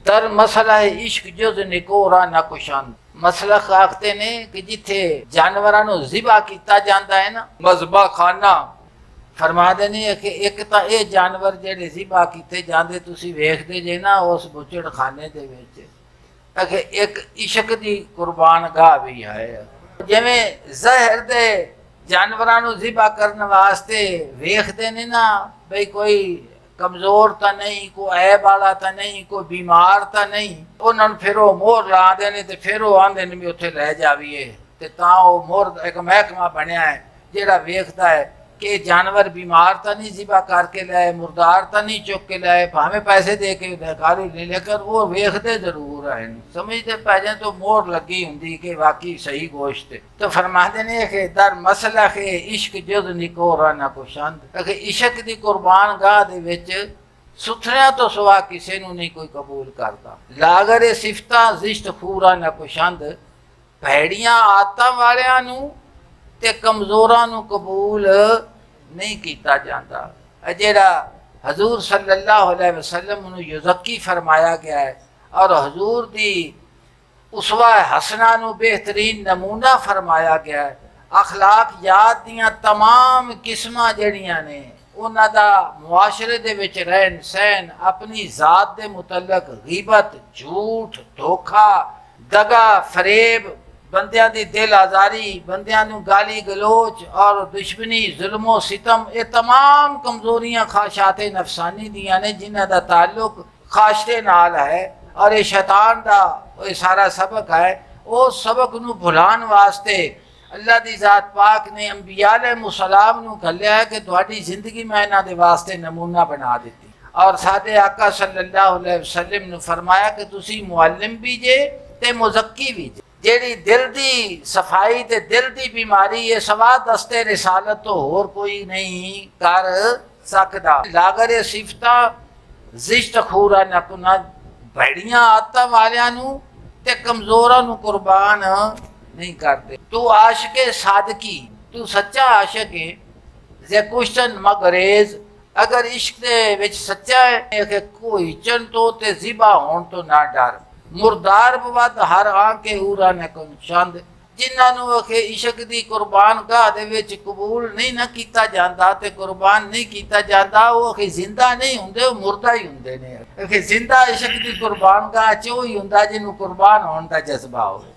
दर मसला है इश्क जुज निकोरा ना कुशंद। मसलक आखते ने कि जिथे जानवरां नूं ज़िबा कीता जांदा है ना, मज़बा खाना फरमाते ने कि एक तां ये जानवर जिहड़े ज़िबा कीते जांदे तुसीं वेखदे जे ना उस बुचड़ खाने दे विच, कि एक इश्क दी कुर्बान गाह भी है। जिवें ज़हर दे जानवरां नूं ज़िबा करन वास्ते वेखदे ने ना बई कोई कमज़ोर तो नहीं, कोई ऐब वाला तो नहीं, कोई बीमार तो नहीं, उन्होंने फिर वो मोहर ला देने तो फिर वो आंदे ने भी उत्थे लै जावीए। तो तां वो मोहर एक महकमा बनया है जिहड़ा वेखदा है कि जानवर बीमार तो नहीं ज़िबा करके लाए, मुर्दार तो नहीं चुक के लाए, भावें पैसे दे के गाली नहीं, लेकिन वो वेखते जरूर हैं, समझते पै जाए तो मोहर लगी हुंदी कि वाकई सही गोश्त है। तो फरमाते ने कि दर मसला के इश्क जुद निकोरा ना कुशंद, कि इश्क की कुर्बान गाह दे विच सुथरियां तो सिवा किसी नूं नहीं कोई कबूल करता। लागर सिफता जिश्त खूरा ना कुशंद, भैड़ियां आदतां वालियां नूं ते कमज़ोरां नूं कबूल नहीं किया जाता। जिहड़ा हजूर सल्लल्लाहु अलैहि वसल्लम नूं युज़क्की फरमाया गया है और हजूर दी उसवा हसना नूं बेहतरीन नमूना फरमाया गया है। अखलाक याद दियां तमाम किस्मां जिहड़ियां ने उन्हां दा मुआशरे दे विच रहन सहन, अपनी ज़ात दे मुतल्लक गीबत, झूठ, धोखा, दगा, फरेब, बंदियां दी दिल आज़ारी, बंदियां नूं गाली गलोच और दुश्मनी, जुल्मो सितम, ये तमाम कमज़ोरियां ख्वाहिशात नफसानी दियां ने जिन्हां दा ताल्लुक ख्वाहिशते नाल है और ये शैतान दा ये सारा सबक है। उस सबक नूं भुलाण वास्ते अल्लाह दी ज़ात पाक ने अंबिया अलैहिस्सलाम नूं घल्लिया है कि तुहाडी जिंदगी मैं इन्हां दे वास्ते नमूना बना दित्ती और साडे आका सल्लल्लाहु अलैहि वसल्लम ने फरमाया कि तुसीं मुअल्लिम भी जे ते मुज़क्की भी जे। जेड़ी दिल दी सफाई ते दिल दी बीमारी ये सवा दस्ते रिसालत तो होर कोई नहीं कर सकदा। लागर सिफता जिश्त खूरा न कुना, भैड़ियां आदतां वालियां नूं ते कमज़ोरां नूं कुर्बान नहीं करते। तू आशिक़े सादकी, तू सच्चा आशिक है, जे कुश्तन मगरेज, अगर इश्क दे विच सच्चा है कि कोई चन तो ते ज़िबा होण तो ना डर। मुर्दार बवद हर आंके ऊरा न कुशंद, जिन्हां नूं कि इश्क दी कुर्बान गाह दे विच कबूल नहीं ना कीता जांदा ते कुर्बान नहीं कीता जांदा, वो कि जिंदा नहीं हुंदे, वो मुर्दा ही हुंदे ने। कि जिंदा इश्क दी कुर्बान गाह च ओही हुंदा जिन्हों कुर्बान होण दा जज्बा होवे।